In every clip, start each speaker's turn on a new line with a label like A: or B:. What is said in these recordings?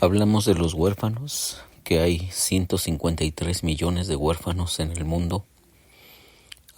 A: Hablamos de los huérfanos, que hay 153 millones de huérfanos en el mundo.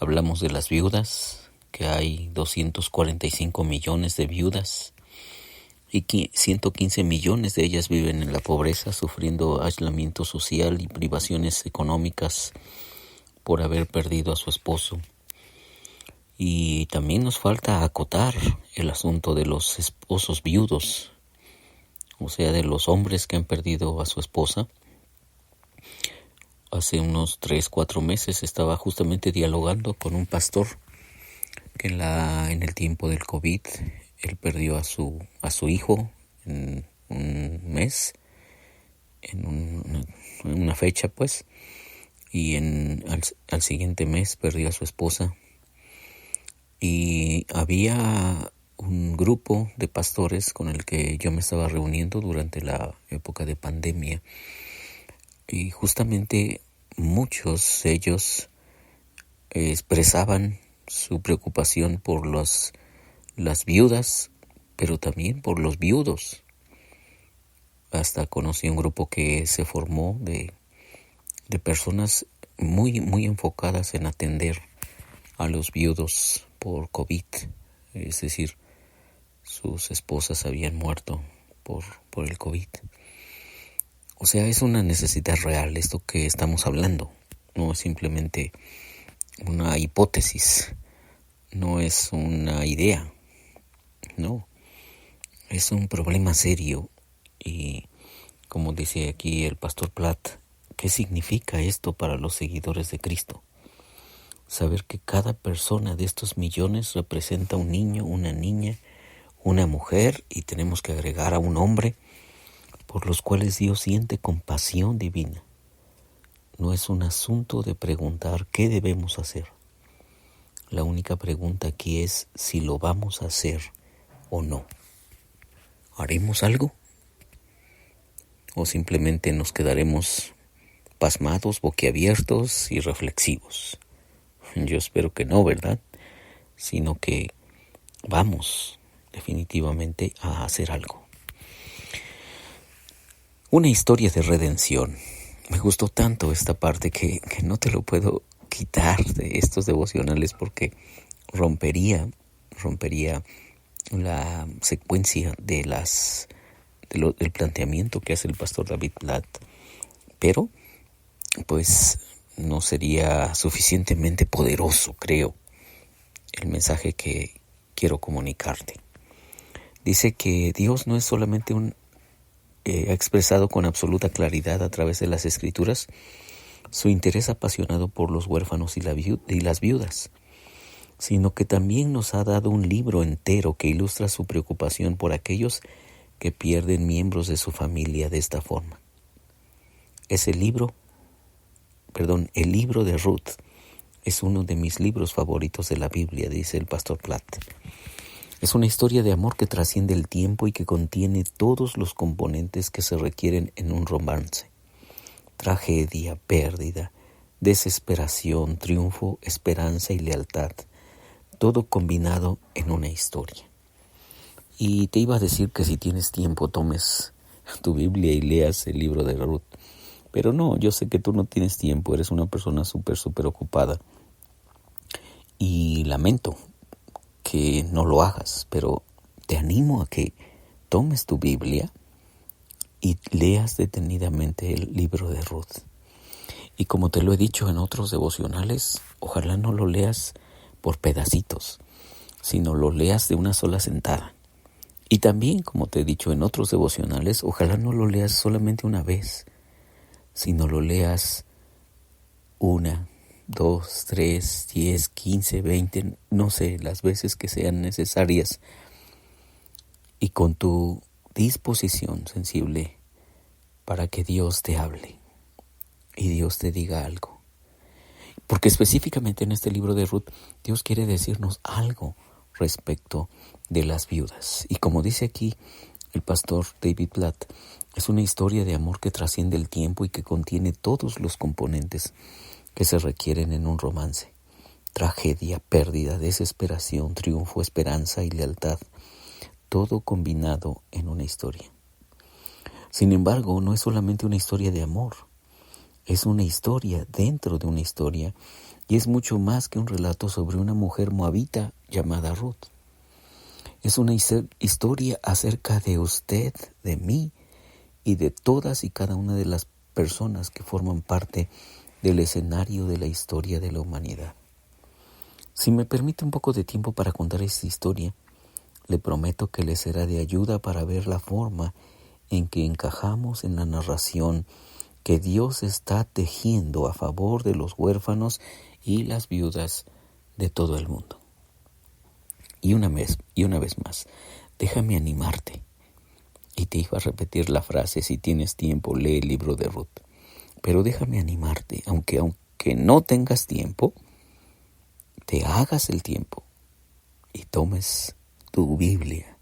A: Hablamos de las viudas, que hay 245 millones de viudas y 115 millones de ellas viven en la pobreza, sufriendo aislamiento social y privaciones económicas por haber perdido a su esposo. Y también nos falta acotar el asunto de los esposos viudos, o sea, de los hombres que han perdido a su esposa. Hace unos 3-4 meses estaba justamente dialogando con un pastor que en el tiempo del COVID él perdió a su hijo en un mes, en una fecha pues, y al siguiente mes perdió a su esposa. Y había un grupo de pastores con el que yo me estaba reuniendo durante la época de pandemia. Y justamente muchos de ellos expresaban su preocupación por las viudas, pero también por los viudos. Hasta conocí un grupo que se formó de personas muy, muy enfocadas en atender a los viudos por COVID. Es decir, sus esposas habían muerto por el COVID. O sea, es una necesidad real esto que estamos hablando. No es simplemente una hipótesis, no es una idea, no. Es un problema serio y, como dice aquí el pastor Platt, ¿qué significa esto para los seguidores de Cristo? Saber que cada persona de estos millones representa un niño, una niña, una mujer, y tenemos que agregar a un hombre, por los cuales Dios siente compasión divina. No es un asunto de preguntar qué debemos hacer. La única pregunta aquí es si lo vamos a hacer o no. ¿Haremos algo? ¿O simplemente nos quedaremos pasmados, boquiabiertos y reflexivos? Yo espero que no, ¿verdad? Sino que vamos definitivamente a hacer algo. Una historia de redención. Me gustó tanto esta parte que no te lo puedo quitar de estos devocionales porque rompería la secuencia del planteamiento que hace el pastor David Platt. Pero, pues, no sería suficientemente poderoso, creo, el mensaje que quiero comunicarte. Dice que Dios no es solamente ha expresado con absoluta claridad a través de las Escrituras su interés apasionado por los huérfanos y las viudas, sino que también nos ha dado un libro entero que ilustra su preocupación por aquellos que pierden miembros de su familia de esta forma. El libro de Ruth es uno de mis libros favoritos de la Biblia, dice el pastor Platt. Es una historia de amor que trasciende el tiempo y que contiene todos los componentes que se requieren en un romance. Tragedia, pérdida, desesperación, triunfo, esperanza y lealtad. Todo combinado en una historia. Y te iba a decir que si tienes tiempo tomes tu Biblia y leas el libro de Ruth. Pero no, yo sé que tú no tienes tiempo, eres una persona súper ocupada. Y lamento que no lo hagas, pero te animo a que tomes tu Biblia y leas detenidamente el libro de Ruth. Y como te lo he dicho en otros devocionales, ojalá no lo leas por pedacitos, sino lo leas de una sola sentada. Y también, como te he dicho en otros devocionales, ojalá no lo leas solamente una vez, sino lo leas 1, 2, 3, 10, 15, 20, no sé, las veces que sean necesarias, y con tu disposición sensible para que Dios te hable y Dios te diga algo. Porque específicamente en este libro de Ruth, Dios quiere decirnos algo respecto de las viudas. Y como dice aquí el pastor David Platt, es una historia de amor que trasciende el tiempo y que contiene todos los componentes que se requieren en un romance. Tragedia, pérdida, desesperación, triunfo, esperanza y lealtad. Todo combinado en una historia. Sin embargo, no es solamente una historia de amor, es una historia dentro de una historia y es mucho más que un relato sobre una mujer moabita llamada Ruth. Es una historia acerca de usted, de mí y de todas y cada una de las personas que forman parte del escenario de la historia de la humanidad. Si me permite un poco de tiempo para contar esta historia, le prometo que le será de ayuda para ver la forma en que encajamos en la narración que Dios está tejiendo a favor de los huérfanos y las viudas de todo el mundo. Y una vez más, déjame animarte. Y te iba a repetir la frase: si tienes tiempo, lee el libro de Ruth. Pero déjame animarte, aunque no tengas tiempo, te hagas el tiempo y tomes tu Biblia,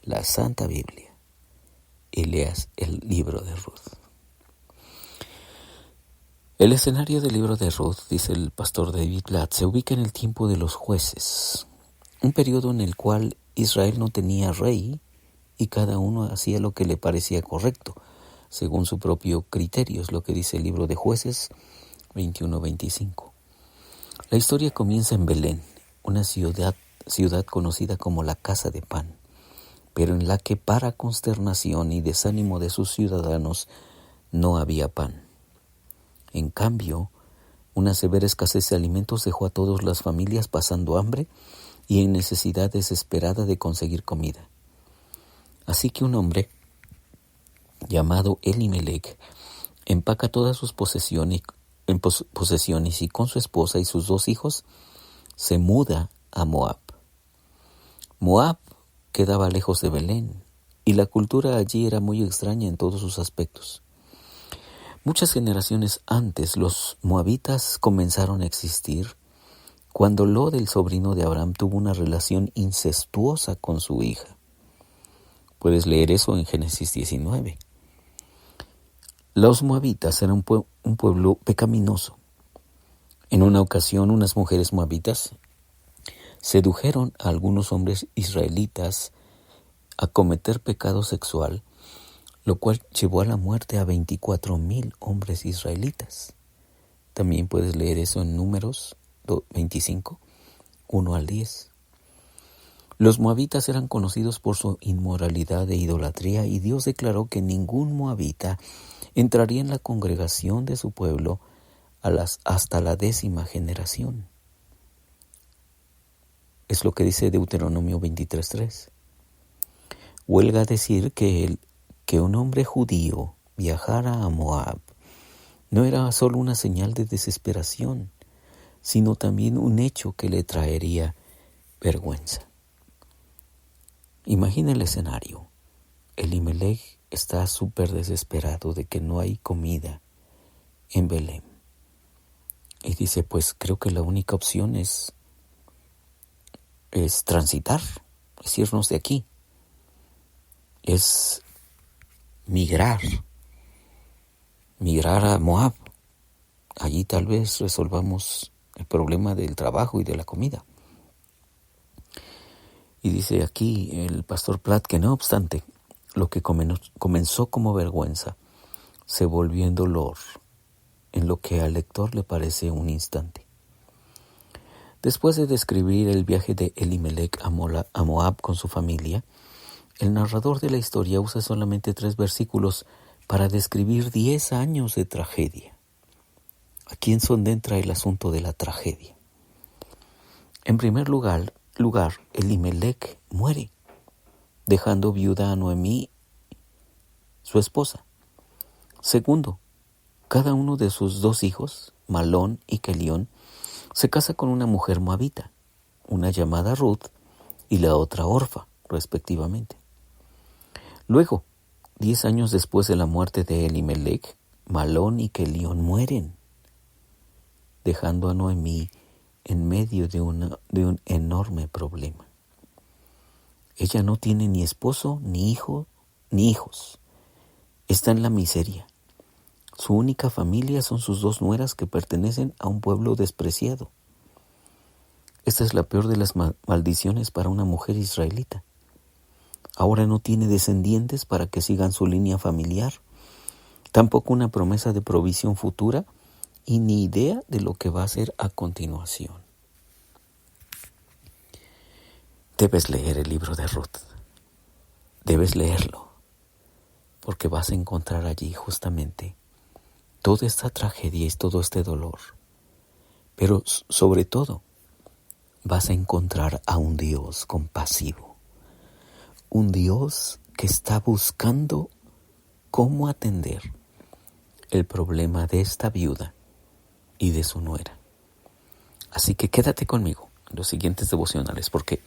A: la Santa Biblia, y leas el libro de Ruth. El escenario del libro de Ruth, dice el pastor David Platt, se ubica en el tiempo de los jueces, un periodo en el cual Israel no tenía rey y cada uno hacía lo que le parecía correcto, según su propio criterio, es lo que dice el libro de Jueces 21-25. La historia comienza en Belén, una ciudad conocida como la Casa de Pan, pero en la que, para consternación y desánimo de sus ciudadanos, no había pan. En cambio, una severa escasez de alimentos dejó a todas las familias pasando hambre y en necesidad desesperada de conseguir comida. Así que un hombre llamado Elimelech empaca todas sus posesiones y con su esposa y sus 2 hijos se muda a Moab. Moab quedaba lejos de Belén y la cultura allí era muy extraña en todos sus aspectos. Muchas generaciones antes, los moabitas comenzaron a existir cuando Lot, el sobrino de Abraham, tuvo una relación incestuosa con su hija. Puedes leer eso en Génesis 19. Los moabitas eran un pueblo pecaminoso. En una ocasión, unas mujeres moabitas sedujeron a algunos hombres israelitas a cometer pecado sexual, lo cual llevó a la muerte a 24,000 hombres israelitas. También puedes leer eso en Números 25, 1 al 10. Los moabitas eran conocidos por su inmoralidad e idolatría, y Dios declaró que ningún moabita entraría en la congregación de su pueblo hasta la 10ª generación. Es lo que dice Deuteronomio 23:3. Huelga decir que un hombre judío viajara a Moab no era solo una señal de desesperación, sino también un hecho que le traería vergüenza. Imagina el escenario. Elimelech está súper desesperado de que no hay comida en Belén. Y dice, pues creo que la única opción es transitar, es irnos de aquí. Es migrar a Moab. Allí tal vez resolvamos el problema del trabajo y de la comida. Y dice aquí el pastor Platt que no obstante, lo que comenzó como vergüenza se volvió en dolor, en lo que al lector le parece un instante. Después de describir el viaje de Elimelech a Moab con su familia, el narrador de la historia usa solamente 3 versículos para describir 10 años de tragedia. Aquí es donde entra el asunto de la tragedia. En primer lugar, Elimelech muere, dejando viuda a Noemí, su esposa. Segundo, cada uno de sus 2 hijos, Malón y Kelión, se casa con una mujer moabita, una llamada Ruth y la otra Orfa, respectivamente. Luego, 10 años después de la muerte de Elimelech, Malón y Kelión mueren, dejando a Noemí en medio de un enorme problema. Ella no tiene ni esposo, ni hijo, ni hijos. Está en la miseria. Su única familia son sus 2 nueras que pertenecen a un pueblo despreciado. Esta es la peor de las maldiciones para una mujer israelita. Ahora no tiene descendientes para que sigan su línea familiar, tampoco una promesa de provisión futura y ni idea de lo que va a hacer a continuación. Debes leer el libro de Ruth. Debes leerlo, porque vas a encontrar allí justamente toda esta tragedia y todo este dolor. Pero sobre todo, vas a encontrar a un Dios compasivo, un Dios que está buscando cómo atender el problema de esta viuda y de su nuera. Así que quédate conmigo en los siguientes devocionales, porque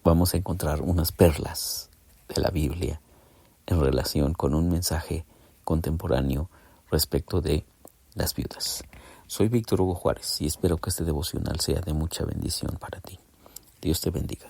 A: vamos a encontrar unas perlas de la Biblia en relación con un mensaje contemporáneo respecto de las viudas. Soy Víctor Hugo Juárez y espero que este devocional sea de mucha bendición para ti. Dios te bendiga.